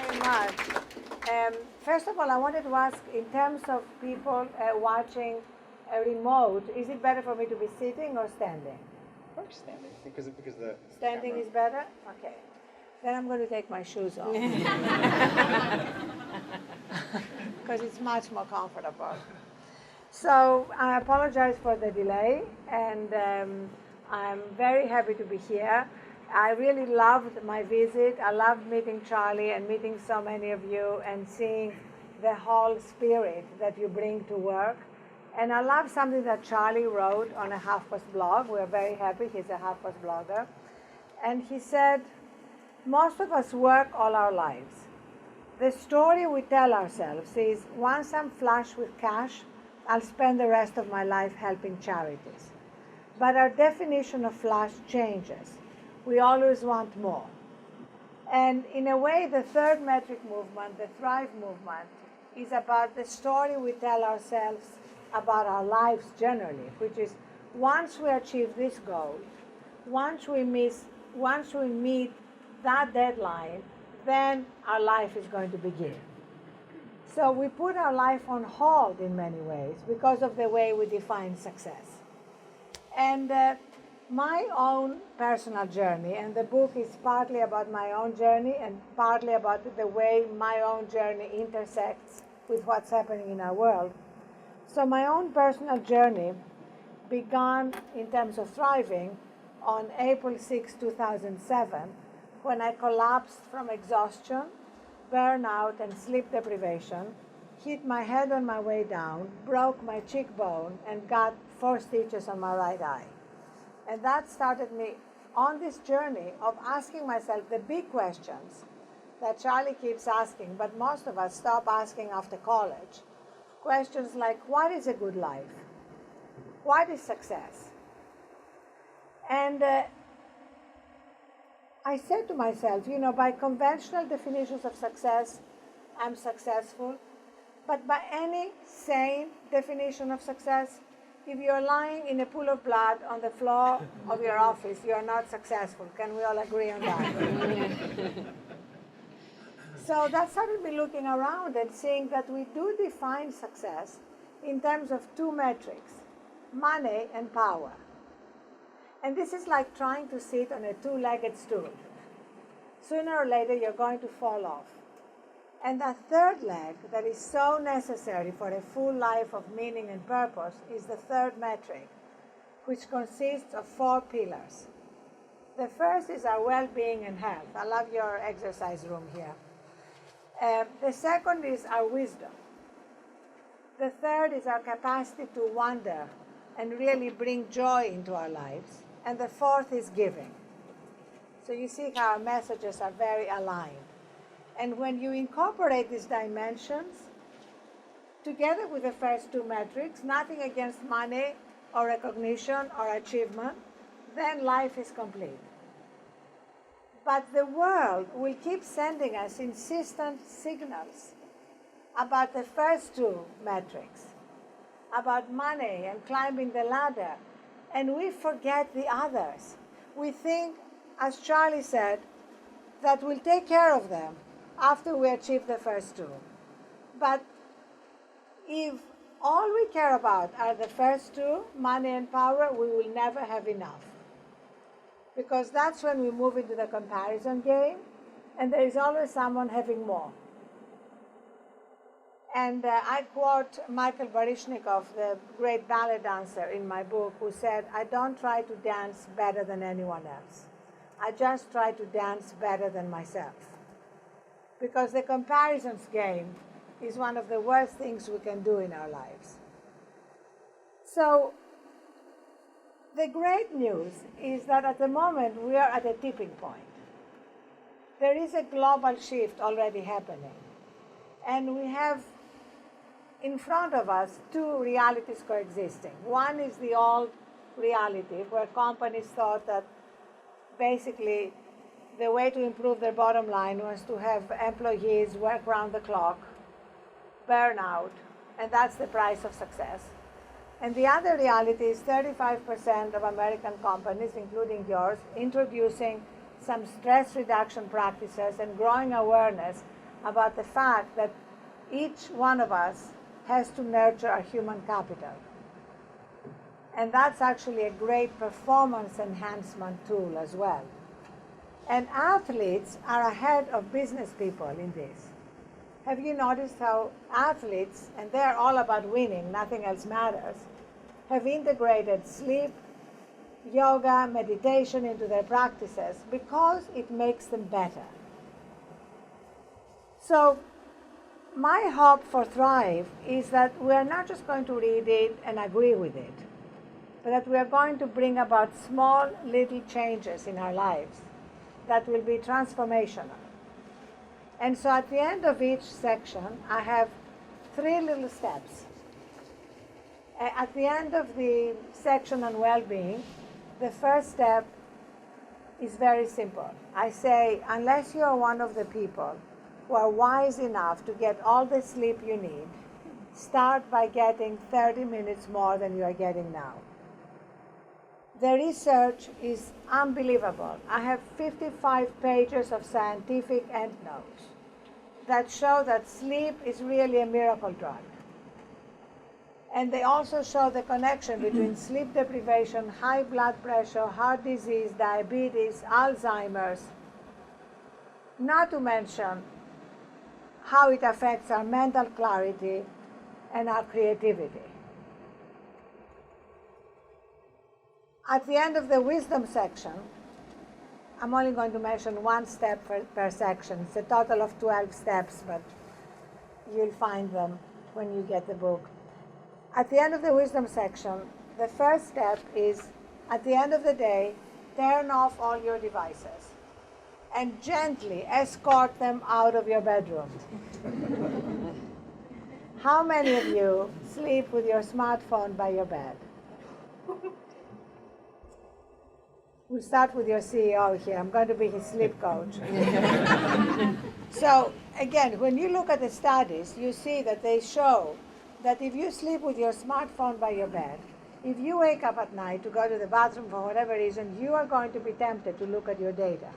very much. First of all, I wanted to ask, in terms of people watching a remote, is it better for me to be sitting or standing? Probably standing because the Standing camera. is better? Okay. Then I'm going to take my shoes off. Because it's much more comfortable. So I apologize for the delay, and I'm very happy to be here. I really loved my visit. I loved meeting Charlie and meeting so many of you and seeing the whole spirit that you bring to work. And I love something that Charlie wrote on a HuffPost blog. We're very happy. He's a HuffPost blogger. And he said, most of us work all our lives. The story we tell ourselves is, once I'm flush with cash, I'll spend the rest of my life helping charities. But our definition of flush changes. We always want more. And in a way, the third metric movement, the Thrive movement, is about the story we tell ourselves about our lives generally, which is, once we achieve this goal, once we meet that deadline, then our life is going to begin. So we put our life on hold in many ways because of the way we define success. And my own personal journey, and the book is partly about my own journey and partly about the way my own journey intersects with what's happening in our world. So my own personal journey began in terms of thriving on April 6, 2007, when I collapsed from exhaustion, burnout, and sleep deprivation, hit my head on my way down, broke my cheekbone, and got 4 stitches on my right eye. And that started me on this journey of asking myself the big questions that Charlie keeps asking, but most of us stop asking after college. Questions like, what is a good life? What is success? And I said to myself, by conventional definitions of success, I'm successful. But by any sane definition of success, if you're lying in a pool of blood on the floor of your office, you're not successful. Can we all agree on that? So that started me looking around and seeing that we do define success in terms of 2 metrics, money and power. And this is like trying to sit on a 2-legged stool. Sooner or later, you're going to fall off. And that third leg that is so necessary for a full life of meaning and purpose is the third metric, which consists of 4 pillars. The first is our well-being and health. I love your exercise room here. The second is our wisdom. The third is our capacity to wonder and really bring joy into our lives. And the fourth is giving. So you see how our messages are very aligned. And when you incorporate these dimensions, together with the first 2 metrics, nothing against money or recognition or achievement, then life is complete. But the world will keep sending us insistent signals about the first 2 metrics, about money and climbing the ladder, and we forget the others. We think, as Charlie said, that we'll take care of them after we achieve the first 2. But if all we care about are the first 2, money and power, we will never have enough. Because that's when we move into the comparison game, and there is always someone having more. And I quote Michael Baryshnikov, the great ballet dancer in my book, who said, I don't try to dance better than anyone else. I just try to dance better than myself. Because the comparisons game is one of the worst things we can do in our lives. So the great news is that at the moment we are at a tipping point. There is a global shift already happening. And we have in front of us 2 realities coexisting. One is the old reality where companies thought that basically the way to improve their bottom line was to have employees work round the clock, burn out, and that's the price of success. And the other reality is 35% of American companies, including yours, introducing some stress reduction practices and growing awareness about the fact that each one of us has to nurture our human capital. And that's actually a great performance enhancement tool as well. And athletes are ahead of business people in this. Have you noticed how athletes, and they're all about winning, nothing else matters, have integrated sleep, yoga, meditation into their practices because it makes them better. So my hope for Thrive is that we are not just going to read it and agree with it, but that we are going to bring about small little changes in our lives that will be transformational. And so at the end of each section, I have 3 little steps. At the end of the section on well-being, the first step is very simple. I say, unless you are one of the people who are wise enough to get all the sleep you need, start by getting 30 minutes more than you are getting now. The research is unbelievable. I have 55 pages of scientific endnotes that show that sleep is really a miracle drug. And they also show the connection between sleep deprivation, high blood pressure, heart disease, diabetes, Alzheimer's, not to mention how it affects our mental clarity and our creativity. At the end of the wisdom section, I'm only going to mention 1 step per section. It's a total of 12 steps, but you'll find them when you get the book. At the end of the wisdom section, the first step is, at the end of the day, turn off all your devices and gently escort them out of your bedroom. How many of you sleep with your smartphone by your bed? We'll start with your CEO here. I'm going to be his sleep coach. So again, when you look at the studies, you see that they show that if you sleep with your smartphone by your bed, if you wake up at night to go to the bathroom for whatever reason, you are going to be tempted to look at your data.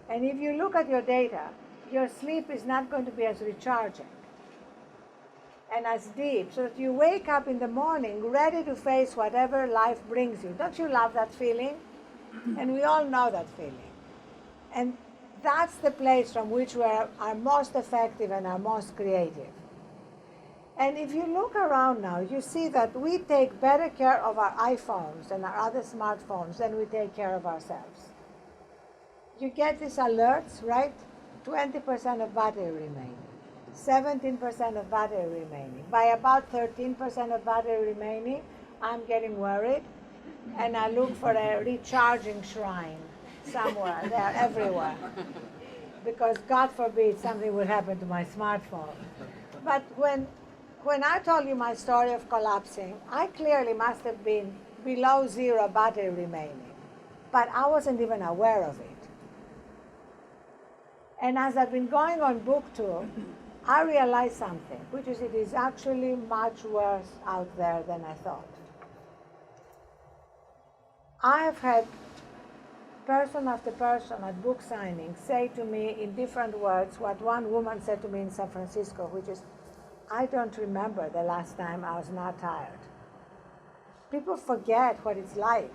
And if you look at your data, your sleep is not going to be as recharging and as deep, so that you wake up in the morning ready to face whatever life brings you. Don't you love that feeling? And we all know that feeling. And that's the place from which we are most effective and are most creative. And if you look around now, you see that we take better care of our iPhones and our other smartphones than we take care of ourselves. You get these alerts, right? 20% of battery remaining, 17% of battery remaining. By about 13% of battery remaining, I'm getting worried, and I look for a recharging shrine somewhere. They're everywhere. Because God forbid something will happen to my smartphone. But when I told you my story of collapsing, I clearly must have been below 0 battery remaining. But I wasn't even aware of it. And as I've been going on book tour, I realized something, which is it is actually much worse out there than I thought. I have had person after person at book signings say to me in different words what one woman said to me in San Francisco, which is, I don't remember the last time I was not tired. People forget what it's like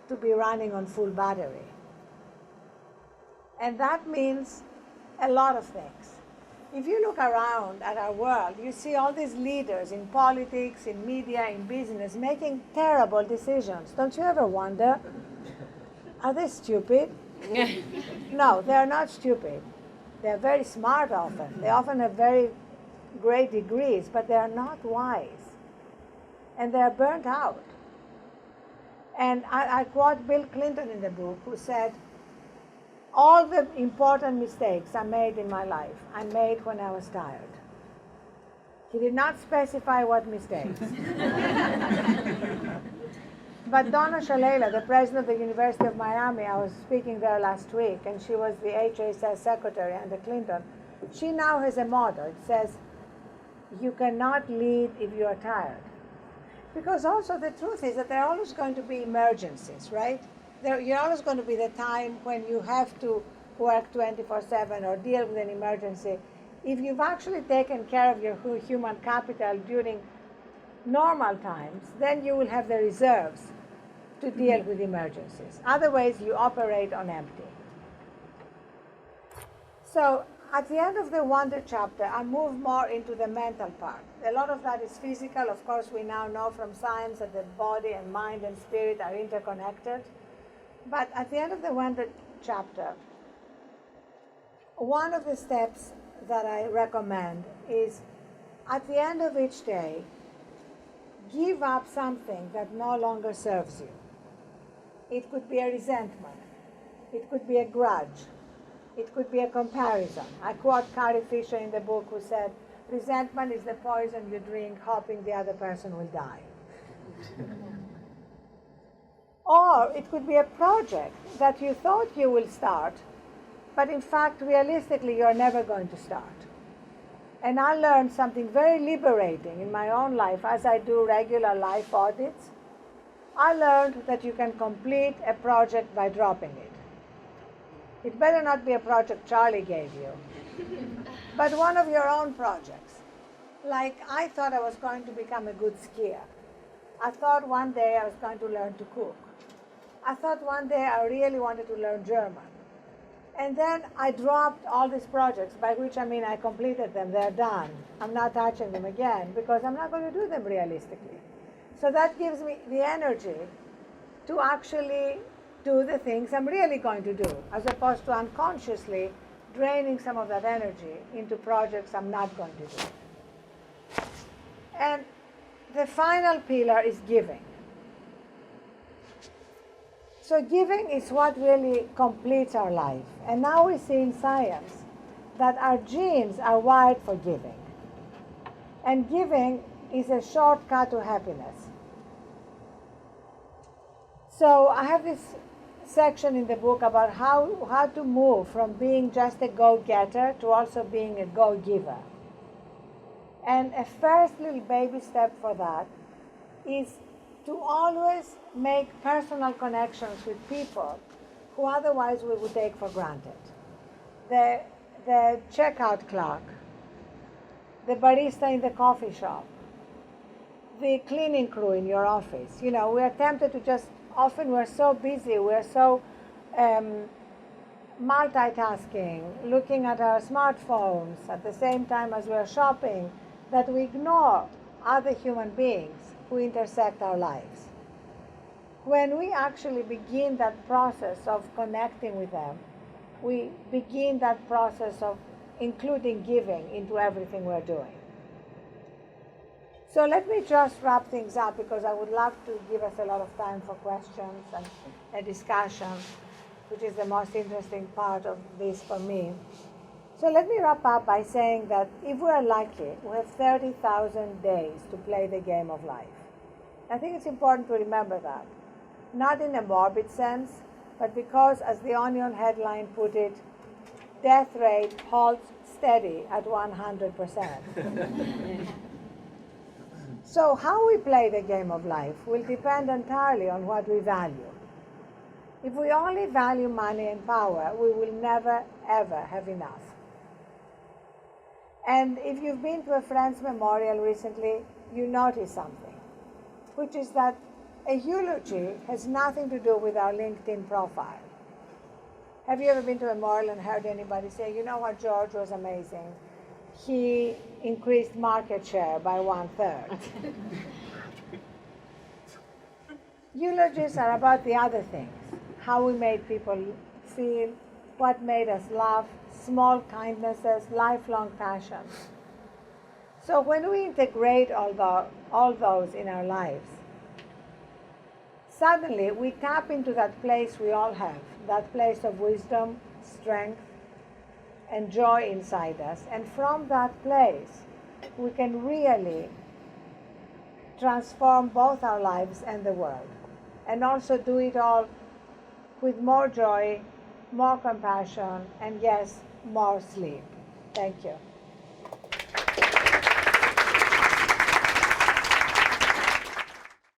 to be running on full battery. And that means a lot of things. If you look around at our world, you see all these leaders in politics, in media, in business, making terrible decisions. Don't you ever wonder, are they stupid? No, they're not stupid. They're very smart often. They often have very great degrees, but they're not wise. And they're burnt out. And I quote Bill Clinton in the book, who said, all the important mistakes I made in my life, I made when I was tired. He did not specify what mistakes. But Donna Shalala, the president of the University of Miami, I was speaking there last week, and she was the HHS secretary under Clinton. She now has a motto. It says, you cannot lead if you are tired. Because also the truth is that there are always going to be emergencies, right? You're always going to be the time when you have to work 24/7 or deal with an emergency. if you've actually taken care of your human capital during normal times, then you will have the reserves to deal with emergencies. Otherwise, you operate on empty. So at the end of the wonder chapter, I move more into the mental part. A lot of that is physical. Of course, we now know from science that the body and mind and spirit are interconnected. But at the end of the wonder chapter, one of the steps that I recommend is at the end of each day, give up something that no longer serves you. It could be a resentment. It could be a grudge. It could be a comparison. I quote Carrie Fisher in the book who said, resentment is the poison you drink hoping the other person will die. Or it could be a project that you thought you will start, but in fact, realistically, you're never going to start. And I learned something very liberating in my own life as I do regular life audits. I learned that you can complete a project by dropping it. It better not be a project Charlie gave you, but one of your own projects. Like I thought I was going to become a good skier. I thought one day I was going to learn to cook. I thought one day I really wanted to learn German. And then I dropped all these projects, by which I mean I completed them, they're done. I'm not touching them again because I'm not going to do them realistically. So that gives me the energy to actually do the things I'm really going to do, as opposed to unconsciously draining some of that energy into projects I'm not going to do. And the final pillar is giving. So giving is what really completes our life. And now we see in science that our genes are wired for giving. And giving is a shortcut to happiness. So I have this section in the book about how to move from being just a go-getter to also being a go-giver. And a first little baby step for that is to always make personal connections with people who otherwise we would take for granted. The checkout clerk, the barista in the coffee shop, the cleaning crew in your office. You know, we are tempted to just, often we're so busy, we're so multitasking, looking at our smartphones at the same time as we're shopping, that we ignore other human beings who intersect our lives. When we actually begin that process of connecting with them, we begin that process of including giving into everything we're doing. So let me just wrap things up because I would love to give us a lot of time for questions and a discussion, which is the most interesting part of this for me. So let me wrap up by saying that if we're lucky, we have 30,000 days to play the game of life. I think it's important to remember that. Not in a morbid sense, but because, as the Onion headline put it, death rate holds steady at 100%. So how we play the game of life will depend entirely on what we value. If we only value money and power, we will never, ever have enough. And if you've been to a friend's memorial recently, you notice something, which is that a eulogy has nothing to do with our LinkedIn profile. Have you ever been to a memorial and heard anybody say, you know what, George was amazing. He increased market share by 1/3. Eulogies are about the other things, how we made people feel, what made us laugh, small kindnesses, lifelong passions. So when we integrate all those in our lives, suddenly we tap into that place we all have, that place of wisdom, strength, and joy inside us. And from that place, we can really transform both our lives and the world. And also do it all with more joy, more compassion, and yes, more sleep. Thank you.